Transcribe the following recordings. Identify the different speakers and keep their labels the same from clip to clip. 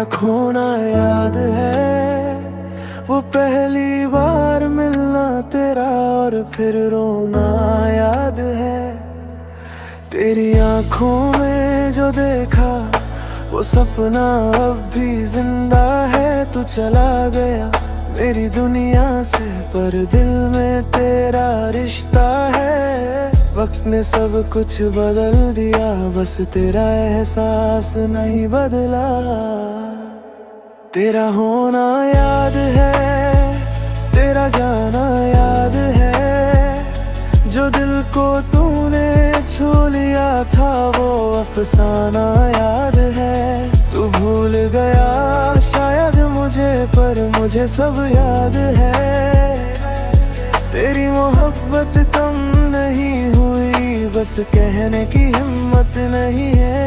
Speaker 1: तेरा खोना याद है, वो पहली बार मिलना तेरा और फिर रोना याद है। तेरी आंखों में जो देखा वो सपना अब भी जिंदा है। तू चला गया मेरी दुनिया से, पर दिल में तेरा रिश्ता है। वक्त ने सब कुछ बदल दिया, बस तेरा एहसास नहीं बदला। तेरा होना याद है, तेरा जाना याद है। जो दिल को तूने छू लिया था वो अफसाना याद है। तू भूल गया शायद मुझे, पर मुझे सब याद है। तेरी मोहब्बत कम नहीं हुई, बस कहने की हिम्मत नहीं है।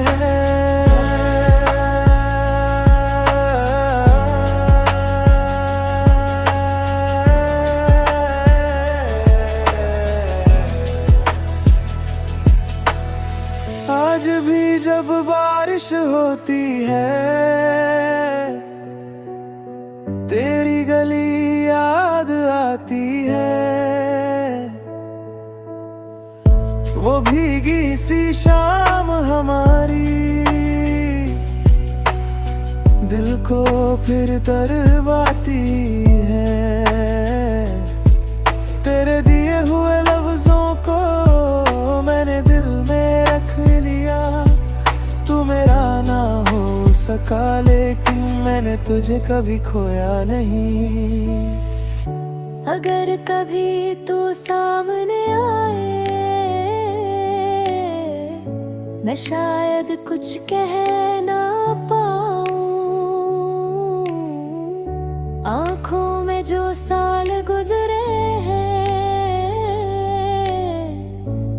Speaker 1: आज भी जब बारिश होती है, तेरी गली याद आती है। वो भीगी सी शाम हमारी दिल को फिर तरवाती है। तेरे दिए हुए लफ्जों को मैंने दिल में रख लिया। तू मेरा ना हो सका, लेकिन मैंने तुझे कभी खोया नहीं।
Speaker 2: अगर कभी तू सामने आए, मैं शायद कुछ कह ना पाऊं। आंखों में जो साल गुजरे हैं,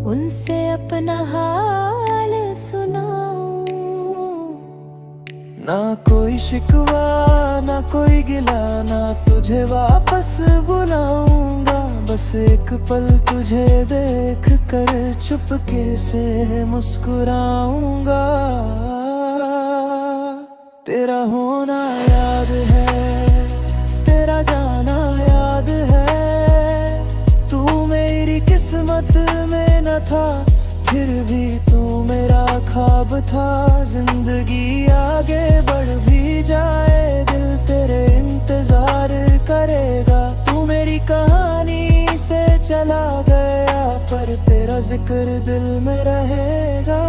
Speaker 2: उनसे अपना हाल सुनाऊं।
Speaker 1: ना कोई शिकवा ना कोई गिला, ना तुझे वापस बुलाऊंगा। बस एक पल तुझे देख कर चुपके से मुस्कुराऊंगा। तेरा होना याद है, तेरा जाना याद है। तू मेरी किस्मत में न था, फिर भी तू मेरा ख्वाब था। जिंदगी आगे बढ़ भी जाए, दिल तेरे इंतजार करेगा। तू मेरी कहानी से चला गया, पर तेरा जिक्र दिल में रहेगा।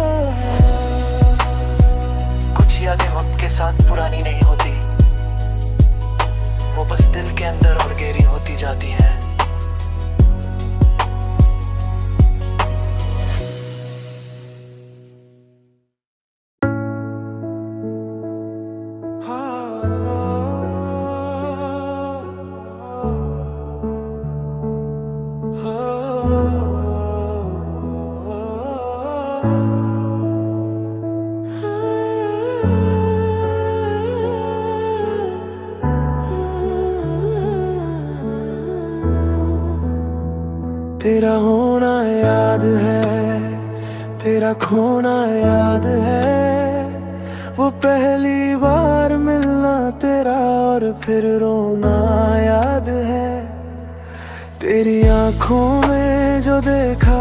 Speaker 3: कुछ यादें वक्त के साथ पुरानी नहीं होती, वो बस दिल के अंदर और गहरी होती जाती हैं।
Speaker 1: तेरा होना याद है, तेरा खोना याद है। वो पहली बार मिलना तेरा और फिर रोना याद है। तेरी आंखों में जो देखा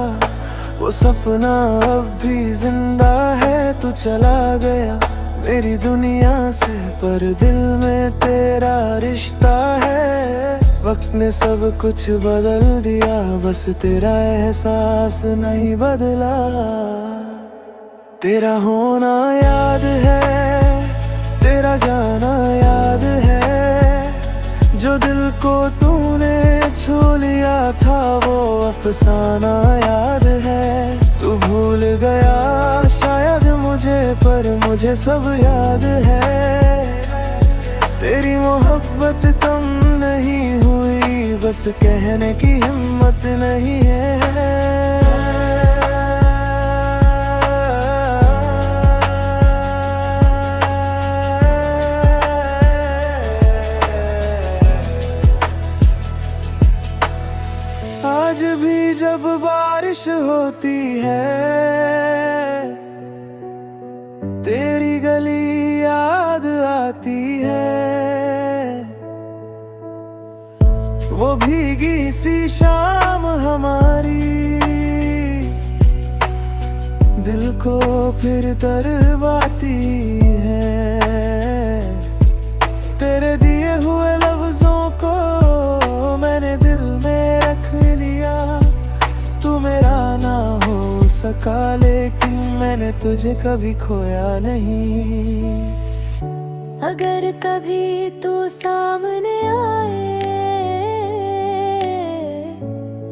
Speaker 1: वो सपना अब भी जिंदा है। तू चला गया मेरी दुनिया से, पर दिल में तेरा रिश्ता है। वक्त ने सब कुछ बदल दिया, बस तेरा एहसास नहीं बदला। तेरा होना याद है, तेरा जाना याद है। जो दिल को तूने छू लिया था वो अफसाना याद है। तू भूल गया शायद मुझे, पर मुझे सब याद है। तेरी मोहब्बत कम नहीं हुई, बस कहने की हिम्मत नहीं है। आज भी जब बारिश होती है, तेरी गली याद आती वो भीगी सी शाम हमारी दिल को फिर तरवाती है। तेरे दिए हुए लफ्जों को मैंने दिल में रख लिया। तू मेरा ना हो सका लेकिन मैंने तुझे कभी खोया नहीं।
Speaker 2: अगर कभी तू सामने आए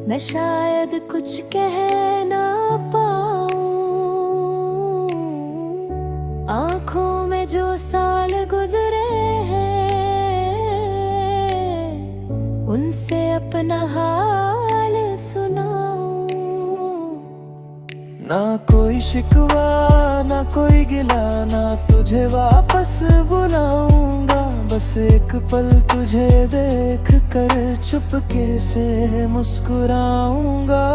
Speaker 2: मैं शायद कुछ कह ना पाऊं। आँखों में जो साल गुजरे हैं उनसे अपना हाल सुनाऊं।
Speaker 1: ना कोई शिकवा ना कोई गिला ना तुझे वापस बुलाऊंगा। बस एक पल तुझे देख कर चुपके से मुस्कुराऊंगा।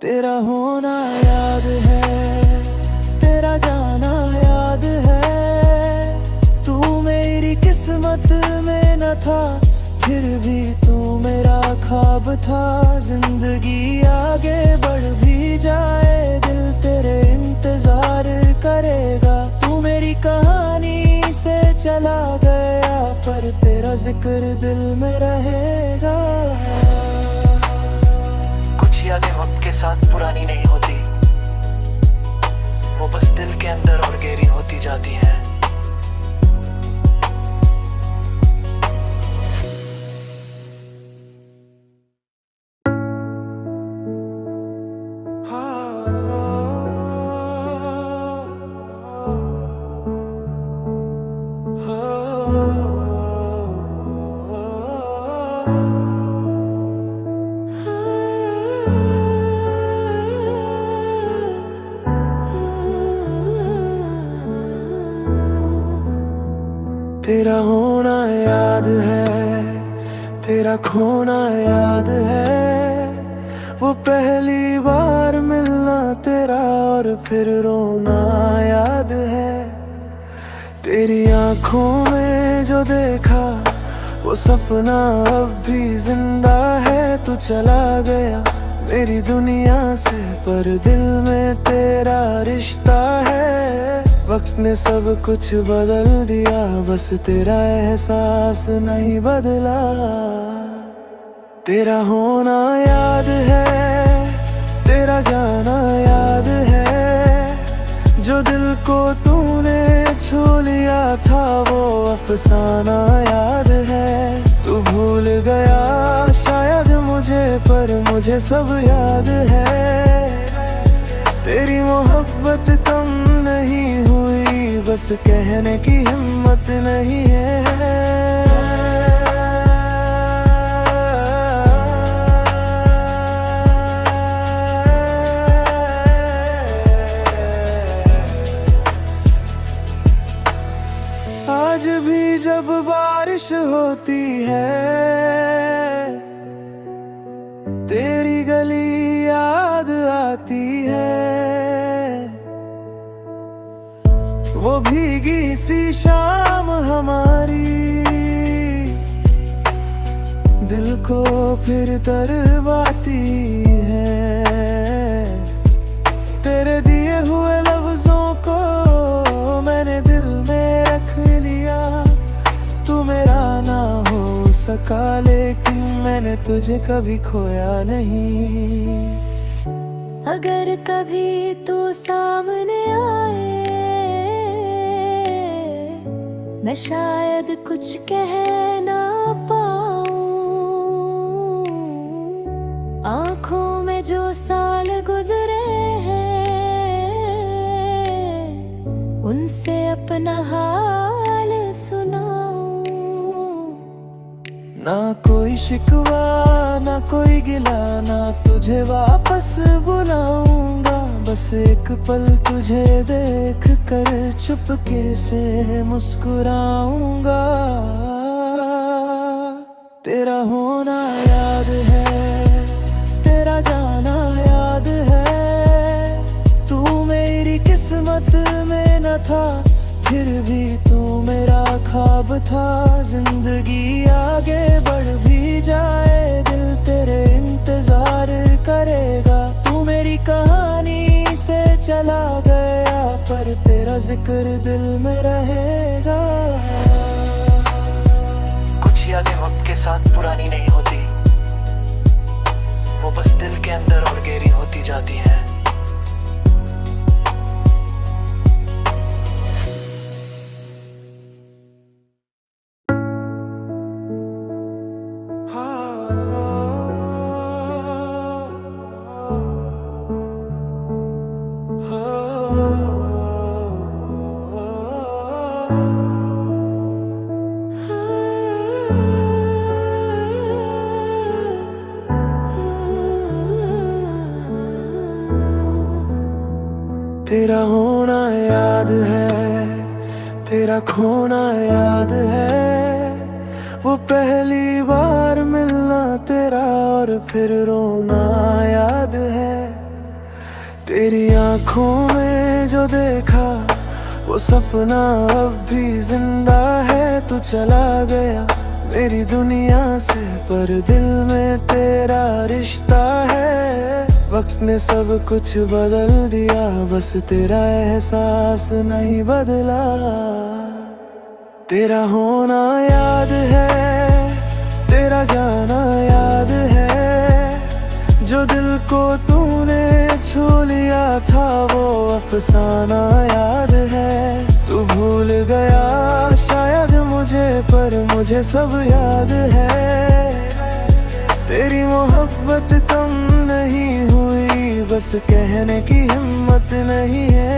Speaker 1: तेरा होना याद है, तेरा जाना याद है। तू मेरी किस्मत में न था फिर भी तू मेरा ख्वाब था। जिंदगी आगे बढ़ भी जाए दिल तेरे इंतजार करेगा। तू मेरी कहानी से चला गया पर तेरा जिक्र दिल में रहेगा।
Speaker 3: कुछ यादें वक्त के साथ पुरानी नहीं होती, वो बस दिल के अंदर और गहरी होती जाती हैं।
Speaker 1: तेरा होना याद है, तेरा खोना याद है। वो पहली बार मिलना तेरा और फिर रोना याद है। तेरी आंखों में जो देखा वो सपना अब भी जिंदा है। तू चला गया मेरी दुनिया से पर दिल में तेरा रिश्ता है। वक्त ने सब कुछ बदल दिया बस तेरा एहसास नहीं बदला। तेरा होना याद है, तेरा जाना याद है। जो दिल को तूने छू लिया था वो अफसाना याद है। तू भूल गया शायद मुझे पर मुझे सब याद है। तेरी मोहब्बत कम नहीं हुई बस कहने की हिम्मत नहीं है। आज भी जब बारिश होती है तेरी गली याद आती है। वो भीगी सी शाम हमारी दिल को फिर तरवाती है। तेरे दिए हुए लफ्जों को मैंने दिल में रख लिया। तू मेरा ना हो सका लेकिन मैंने तुझे कभी खोया नहीं।
Speaker 2: अगर कभी तू सामने आए मैं शायद कुछ कह ना पाऊं। आँखों में जो साल गुजरे हैं उनसे अपना हाल सुनाऊं।
Speaker 1: ना कोई शिकवा ना कोई गिला ना तुझे वापस बुलाऊंगा। बस एक पल तुझे देख कर चुपके से मुस्कुराऊंगा। तेरा होना याद है, तेरा जाना याद है। तू मेरी किस्मत में न था फिर भी तू मेरा ख्वाब ख्वाब था जिंदगी आगे बढ़ भी जाए, दिल तेरे इंतजार करेगा। तू मेरी कहानी से चला गया पर तेरा जिक्र दिल में रहेगा।
Speaker 3: कुछ यादें वक्त के साथ पुरानी नहीं होती, वो बस दिल के अंदर और गहरी होती जाती हैं।
Speaker 1: तेरा होना याद है, तेरा खोना याद है, वो पहली बार मिलना तेरा और फिर रोना याद है। तेरी आंखों में जो देखा वो सपना अब भी जिंदा है। तू चला गया मेरी दुनिया से पर दिल में तेरा रिश्ता है। वक्त ने सब कुछ बदल दिया बस तेरा एहसास नहीं बदला। तेरा होना याद है, तेरा जाना याद है, जो दिल को तूने छू लिया था वो अफसाना याद है। तू भूल गया शायद मुझे पर मुझे सब याद है। तेरी मोहब्बत कम नहीं हुई बस कहने की हिम्मत नहीं है।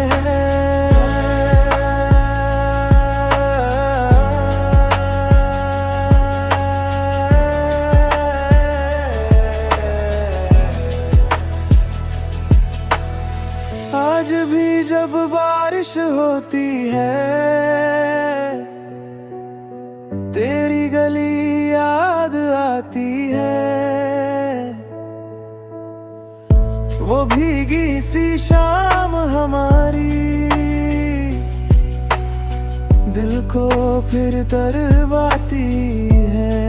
Speaker 1: आज भी जब बारिश होती है तेरी गली याद आती है। वो भीगी सी शाम हमारी दिल को फिर तरवाती है।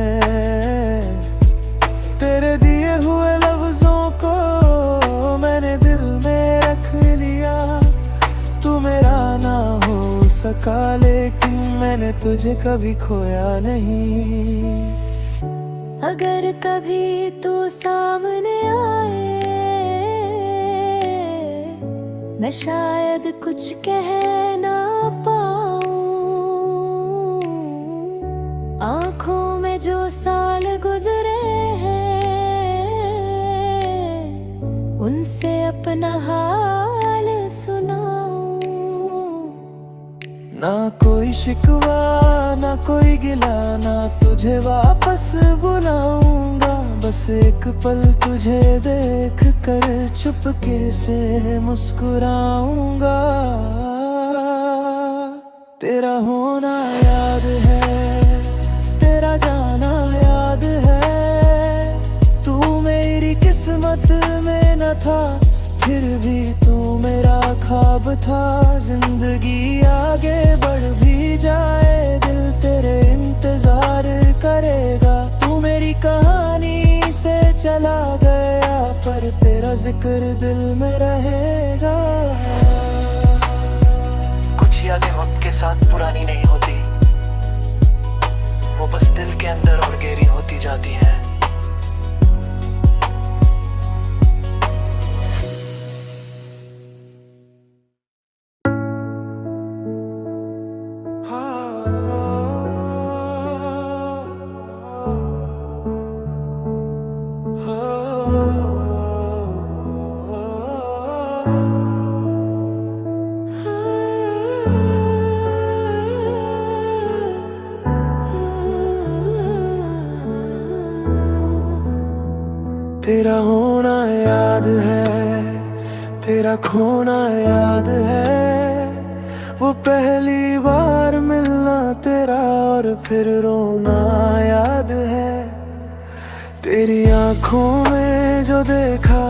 Speaker 1: तेरे दिए हुए लफ्जों को मैंने दिल में रख लिया। तू मेरा ना हो सका लेकिन मैंने तुझे कभी खोया नहीं।
Speaker 2: अगर कभी तू सामने आए मैं शायद कुछ कह ना पाऊं। आंखों में जो साल गुजरे हैं उनसे अपना हाल सुनाऊं।
Speaker 1: ना कोई शिकवा ना कोई गिला ना तुझे वापस बुलाऊंगा। बस एक पल तुझे देख कर चुपके से मुस्कुराऊंगा। तेरा होना याद है, तेरा जाना याद है। तू मेरी किस्मत में न था फिर भी तू मेरा ख्वाब था। जिंदगी आगे बढ़ भी जाए दिल तेरे इंतजार करेगा। तू मेरी कहानी से चला गया पर तेरा जिक्र दिल में रहेगा।
Speaker 3: कुछ यादें वक्त के साथ पुरानी नहीं होती, वो बस दिल के अंदर और गहरी होती जाती हैं।
Speaker 1: तेरा होना याद है, तेरा खोना याद है, वो पहली बार मिलना तेरा और फिर रोना याद है। तेरी आंखों में जो देखा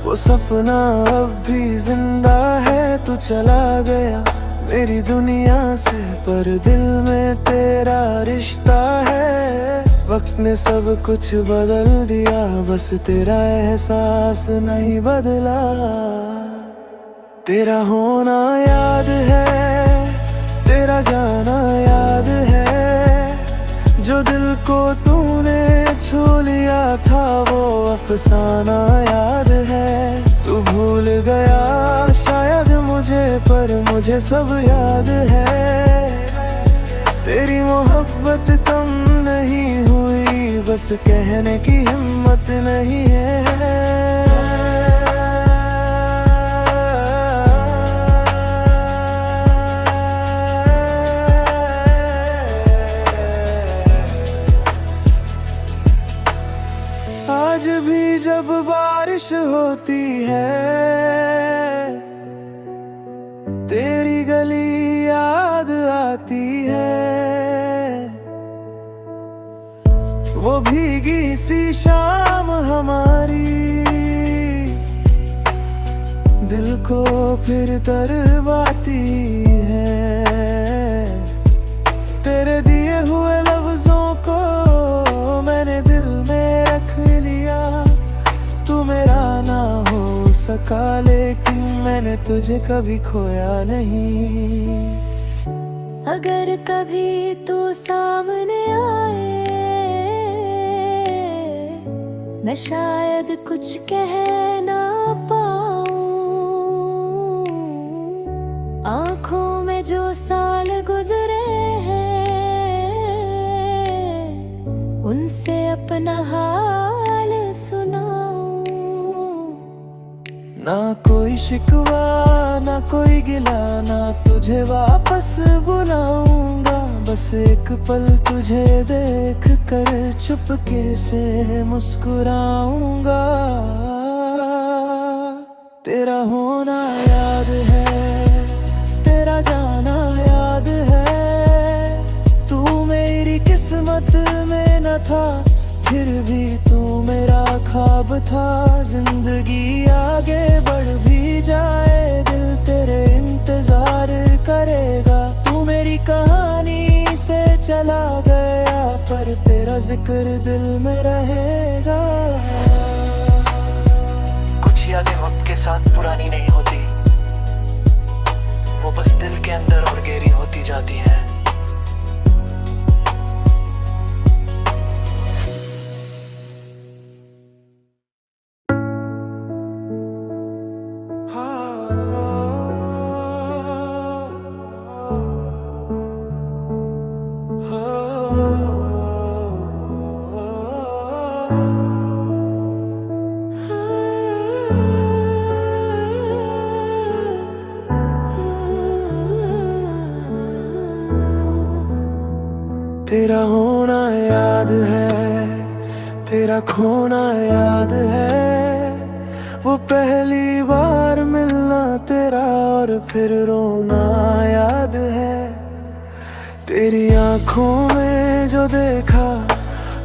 Speaker 1: वो सपना अब भी जिंदा है। तू चला गया मेरी दुनिया से, पर दिल में तेरा रिश्ता है। वक्त ने सब कुछ बदल दिया, बस तेरा एहसास नहीं बदला। तेरा होना याद है, तेरा जाना याद है। जो दिल को तूने छू लिया था वो अफसाना याद है। तू भूल गया शायद मुझे, पर मुझे सब याद है। तेरी मोहब्बत कम नहीं हुई, बस कहने की हिम्मत नहीं है। आज भी जब बारिश होती है, तेरी गली याद आती है। वो भीगी सी शाम हमारी दिल को फिर तरवाती है। तेरे दिए हुए लफ्जों को मैंने दिल में रख लिया। तू मेरा ना हो सका, लेकिन मैंने तुझे कभी खोया नहीं।
Speaker 2: अगर कभी तू सामने आए, मैं शायद कुछ कह ना पाऊं। आँखों में जो साल गुजरे हैं, उनसे अपना हाल सुनाऊं।
Speaker 1: ना कोई शिकवा, ना कोई गिला, ना तुझे वापस बुलाऊंगा। बस एक पल तुझे देख कर चुपके से मुस्कुराऊंगा। तेरा होना याद है, तेरा जाना याद है। तू मेरी किस्मत में न था, फिर भी तू मेरा ख्वाब था। जिंदगी आगे बढ़ भी जाए, दिल तेरे इंतजार करेगा। तू मेरी कहानी से चला गया, पर तेरा जिक्र दिल में रहेगा।
Speaker 3: कुछ यादें वक्त के साथ पुरानी नहीं होती, वो बस दिल के अंदर और गहरी होती जाती हैं।
Speaker 1: तेरा होना याद है, तेरा खोना याद है। वो पहली बार मिलना तेरा और फिर रोना याद है। तेरी आंखों में जो देखा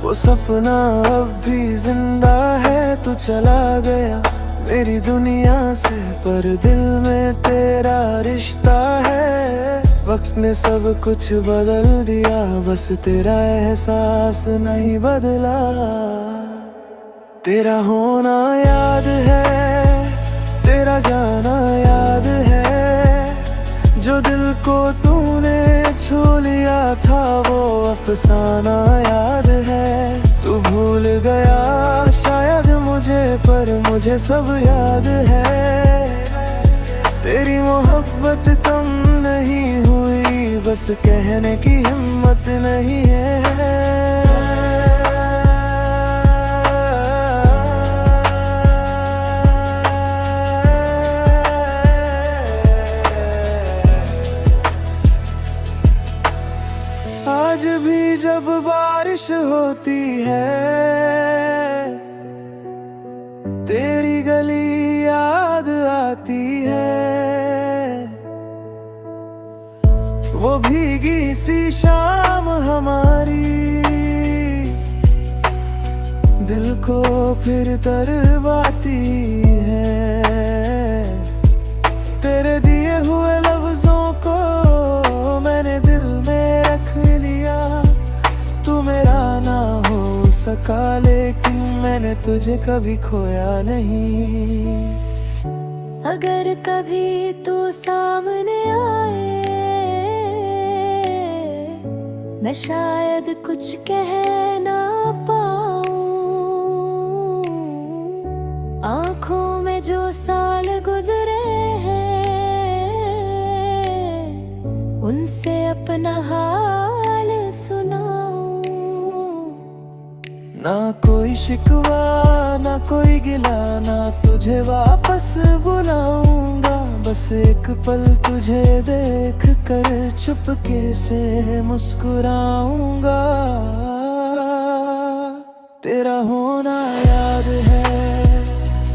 Speaker 1: वो सपना अब भी जिंदा है। तू चला गया मेरी दुनिया से, पर दिल में तेरा रिश्ता है। वक्त ने सब कुछ बदल दिया, बस तेरा एहसास नहीं बदला। तेरा होना याद है, तेरा जाना याद है। जो दिल को तूने छू लिया था वो अफसाना याद है। तू भूल गया शायद मुझे, पर मुझे सब याद है। तेरी मोहब्बत कम नहीं हुई, बस कहने की हिम्मत नहीं है। आज भी जब बारिश होती है, तेरी गली याद आती है। वो भीगी सी शाम हमारी दिल को फिर तरवाती है। तेरे दिए हुए लफ्जों को सका, लेकिन मैंने तुझे कभी खोया नहीं।
Speaker 2: अगर कभी तू सामने आए, मैं शायद कुछ कह ना पाऊं। आंखों में जो साल गुजरे हैं, उनसे अपना हाल सुनाऊं।
Speaker 1: ना कोई शिकवा, ना कोई गिला, ना तुझे वापस बुलाऊंगा। बस एक पल तुझे देख कर चुपके से मुस्कुराऊंगा। तेरा होना याद है,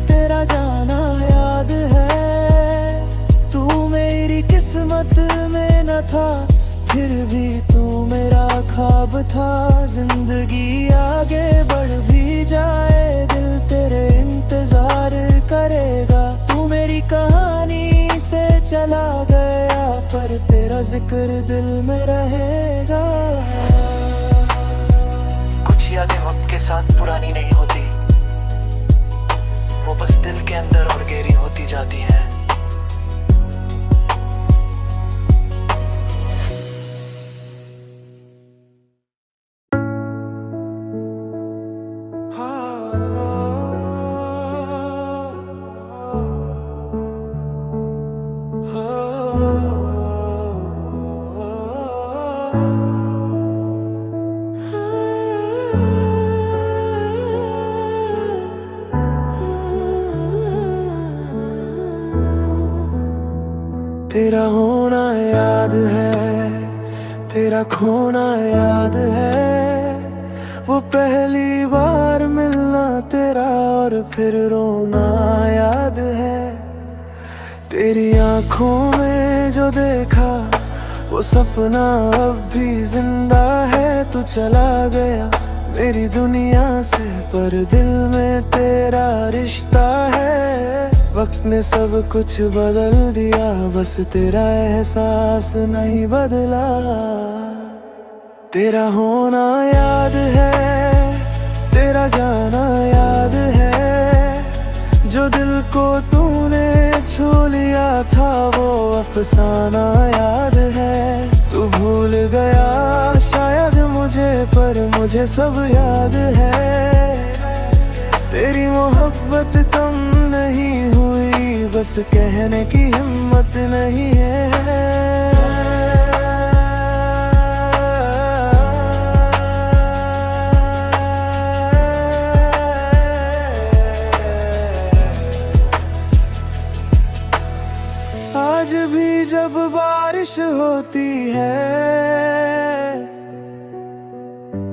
Speaker 1: तेरा जाना याद है। तू मेरी किस्मत में न था, फिर भी तू मेरा ख्वाब था। जिंदगी आगे बढ़ भी जाए, दिल तेरे इंतजार करेगा। तू मेरी कहानी से चला गया, पर तेरा जिक्र दिल में रहेगा।
Speaker 3: कुछ यादें वक्त के साथ पुरानी नहीं होती, वो बस दिल के अंदर और गहरी होती जाती हैं।
Speaker 1: तेरा होना याद है, तेरा खोना याद है। वो पहली बार मिलना तेरा और फिर रोना याद है। तेरी आंखों में जो देखा वो सपना अब भी जिंदा है। तू चला गया मेरी दुनिया से, पर दिल में तेरा रिश्ता है। वक्त ने सब कुछ बदल दिया, बस तेरा एहसास नहीं बदला। तेरा होना याद है, तेरा जाना याद है। जो दिल को तूने छू लिया था, वो अफसाना याद है। तू भूल गया शायद मुझे, पर मुझे सब याद है। तेरी मोहब्बत कम नहीं हुई, बस कहने की हिम्मत नहीं है। आज भी जब बारिश होती है,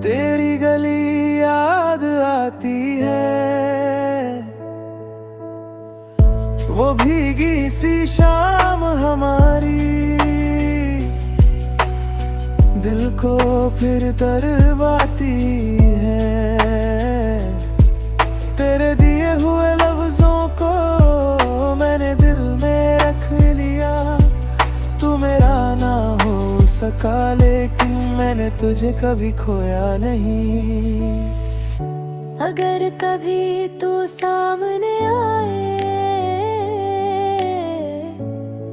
Speaker 1: तेरी गली याद आती है। वो भीगी सी शाम हमारी दिल को फिर तरवाती है। तेरे दिए हुए लफ्जों को मैंने दिल में रख लिया। तू मेरा ना हो सका, लेकिन मैंने तुझे कभी खोया नहीं।
Speaker 2: अगर कभी तू सामने आए,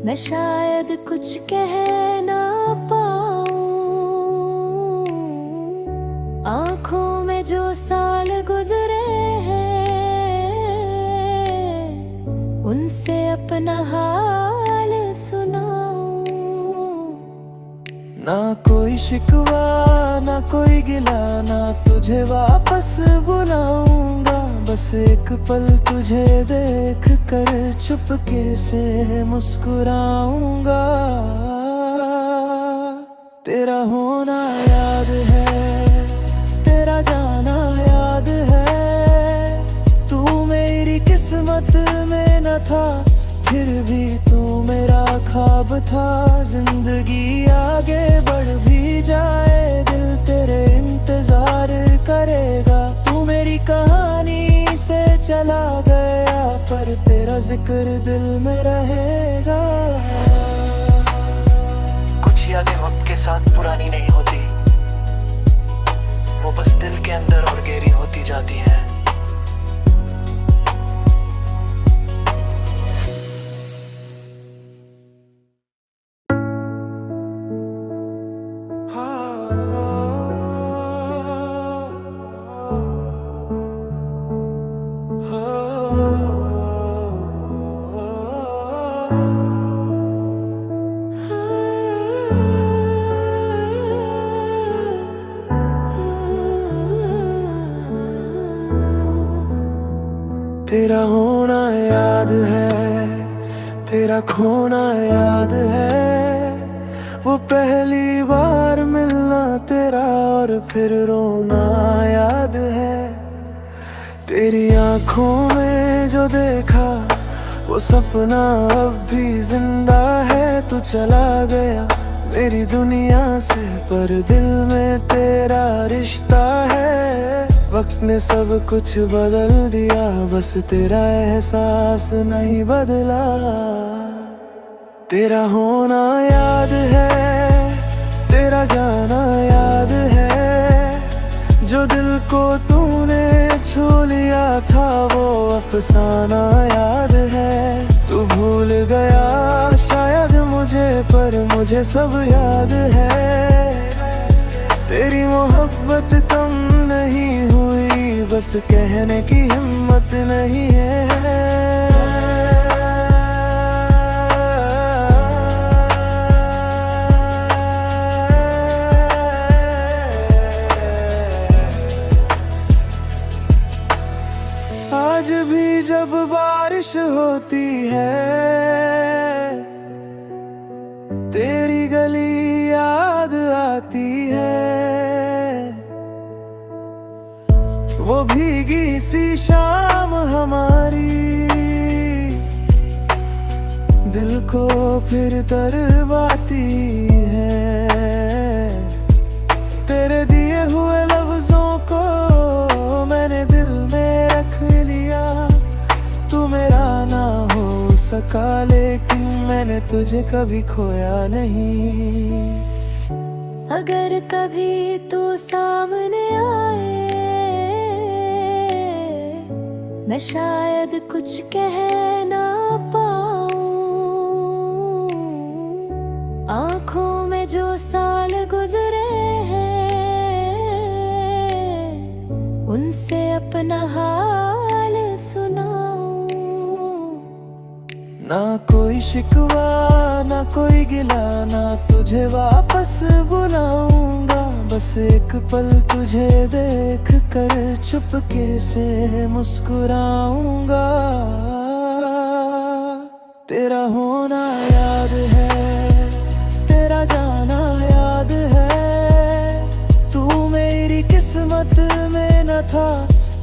Speaker 2: मैं शायद कुछ कह ना पाऊं। आंखों में जो साल गुजरे हैं, उनसे अपना हाल सुनाऊं।
Speaker 1: ना कोई शिकवा, ना कोई गिला, ना तुझे वापस बुलाऊंगा। बस एक पल तुझे देख कर चुपके से मुस्कुराऊंगा। तेरा होना याद है, तेरा जाना याद है। तू मेरी किस्मत में न था, फिर भी तू मेरा ख्वाब था। जिंदगी आगे बढ़ भी जाए, दिल तेरे इंतजार करेगा। तू मेरी कहानी से चला गया, पर तेरा जिक्र दिल में रहेगा।
Speaker 3: कुछ यादें वक्त के साथ पुरानी नहीं होती, वो बस दिल के अंदर और गहरी होती जाती हैं।
Speaker 1: तेरा होना याद है, तेरा खोना याद है, वो पहली बार मिलना तेरा और फिर रोना याद है। तेरी आंखों में जो देखा वो सपना अब भी जिंदा है। तू चला गया मेरी दुनिया से, पर दिल में तेरा रिश्ता है। वक्त ने सब कुछ बदल दिया, बस तेरा एहसास नहीं बदला। तेरा होना याद है, तेरा जाना याद है, जो दिल को तूने छू लिया था वो अफसाना याद है। तू भूल गया शायद मुझे, पर मुझे सब याद है। तेरी मोहब्बत कम नहीं हुई, बस कहने की हिम्मत नहीं है। आज भी जब बारिश होती है, तेरी गली याद आती है। वो भीगी सी शाम हमारी दिल को फिर तरवाती है। तेरे दिए हुए लफ्जों को मैंने दिल में रख लिया। तू मेरा ना हो सका, लेकिन मैंने तुझे कभी खोया नहीं।
Speaker 2: अगर कभी तू सामने आए, मैं शायद कुछ कह ना पाऊं। आंखों में जो साल गुजरे हैं, उनसे अपना हाल सुनाऊं।
Speaker 1: ना कोई शिकवा ना कोई गिला, ना तुझे वापस बुलाऊंगा। बस एक पल तुझे देख कर चुपके से मुस्कुराऊंगा। तेरा होना याद है, तेरा जाना याद है। तू मेरी किस्मत में न था,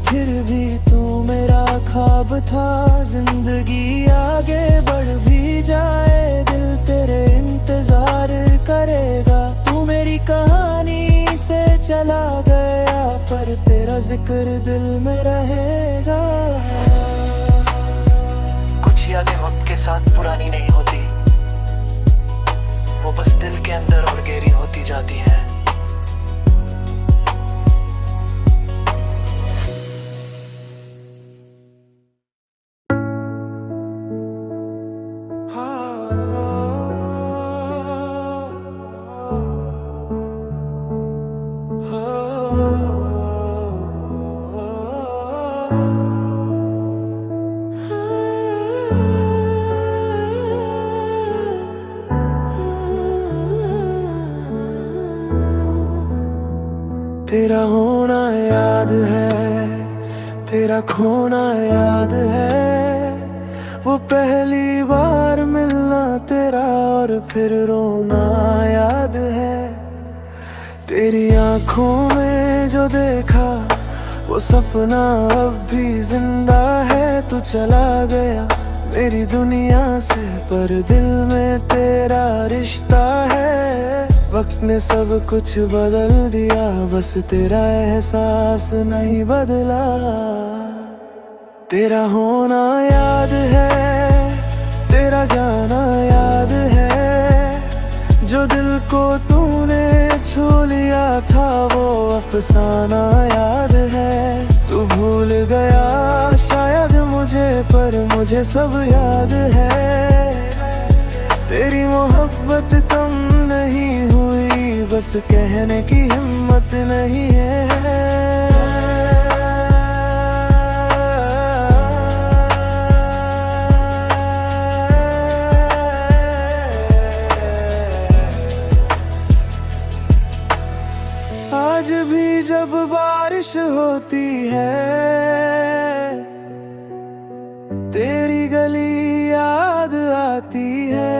Speaker 1: फिर भी तू मेरा ख्वाब था। जिंदगी आगे बढ़ भी जाए, दिल तेरे इंतजार करेगा। तू मेरी कहानी से चला गया, पर तेरा जिक्र दिल में रहेगा।
Speaker 3: कुछ यादें वक्त के साथ पुरानी नहीं होती, वो बस दिल के अंदर और गहरी होती जाती हैं।
Speaker 1: तेरा होना याद है, तेरा खोना याद है, वो पहली बार मिलना तेरा और फिर रोना याद है। तेरी आंखों में जो देखा वो सपना अब भी जिंदा है। तू चला गया मेरी दुनिया से, पर दिल में तेरा रिश्ता है। वक्त ने सब कुछ बदल दिया, बस तेरा एहसास नहीं बदला। तेरा होना याद है, तेरा जाना याद है, जो दिल को तूने छू लिया था वो अफसाना याद है। तू भूल गया शायद मुझे, पर मुझे सब याद है। तेरी मोहब्बत कम नहीं हुई, बस कहने की हिम्मत नहीं है। आज भी जब बारिश होती है, तेरी गली याद आती है।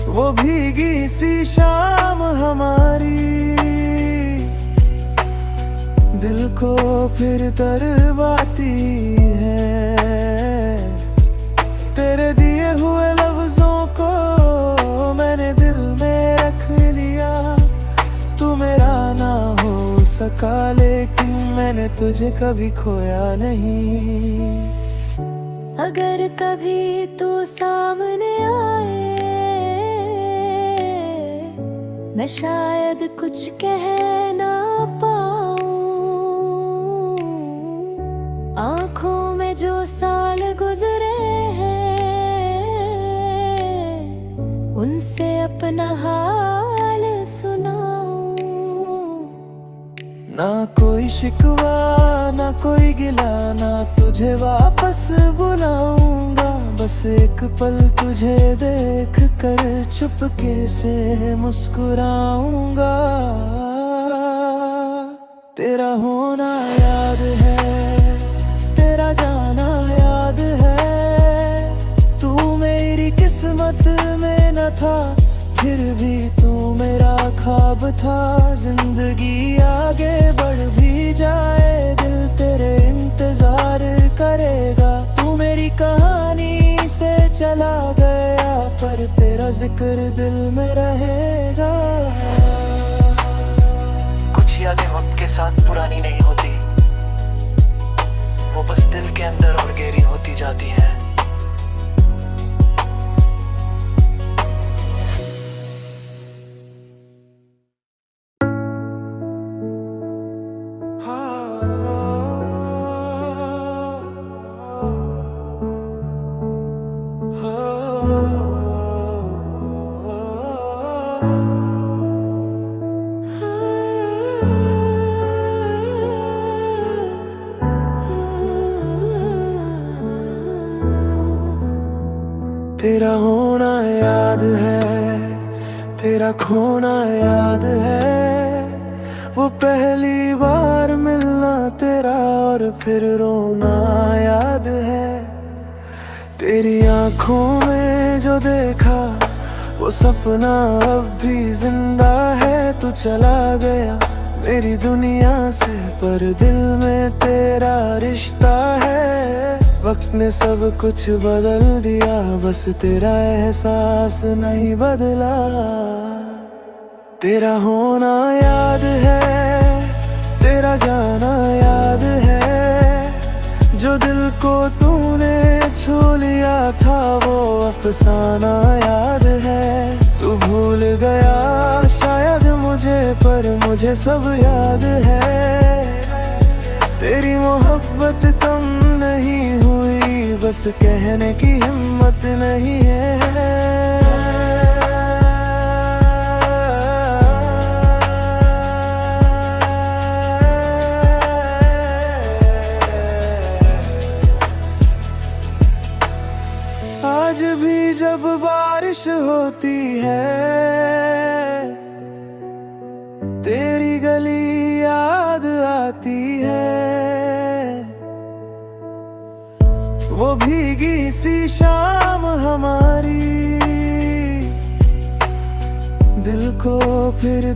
Speaker 1: वो भीगी सी शाम हमारी दिल को फिर तरवाती है। तेरे दिए हुए लफ्जों को मैंने दिल में रख लिया। तू मेरा ना हो सका, लेकिन मैंने तुझे कभी खोया नहीं।
Speaker 2: अगर कभी तू सामने आए, मैं शायद कुछ कह ना पाऊं। आँखों में जो साल गुजरे हैं, उनसे अपना हाल सुनाऊं।
Speaker 1: ना कोई शिकवा ना कोई गिला, ना तुझे वापस बुलाऊंगा। बस एक पल तुझे देख कर चुपके से मुस्कुराऊंगा। तेरा होना याद है, तेरा जाना याद है। तू मेरी किस्मत में न था, फिर भी तू मेरा ख्वाब था। जिंदगी आगे बढ़ भी जाए, दिल तेरे इंतजार करेगा। तू मेरी कहानी से चला गया, पर तेरा जिक्र दिल में रहेगा।
Speaker 3: कुछ यादें वक्त के साथ पुरानी नहीं होती, वो बस दिल के अंदर और गहरी होती जाती हैं।
Speaker 1: तेरा होना याद है, तेरा खोना याद है। वो पहली बार मिलना तेरा और फिर रोना याद है। तेरी आंखों में जो देखा वो सपना अब भी जिंदा है। तू चला गया मेरी दुनिया से, पर दिल में तेरा रिश्ता है। वक्त ने सब कुछ बदल दिया, बस तेरा एहसास नहीं बदला। तेरा होना याद है, तेरा जाना याद है। जो दिल को तूने छू लिया था, वो अफसाना याद है। तू भूल गया शायद मुझे, पर मुझे सब याद है। तेरी मोहब्बत कम नहीं हुई, बस कहने की हिम्मत नहीं है। आज भी जब बारिश होती है, तेरी गली याद आती है। वो भीगी सी शाम हमारी दिल को फिर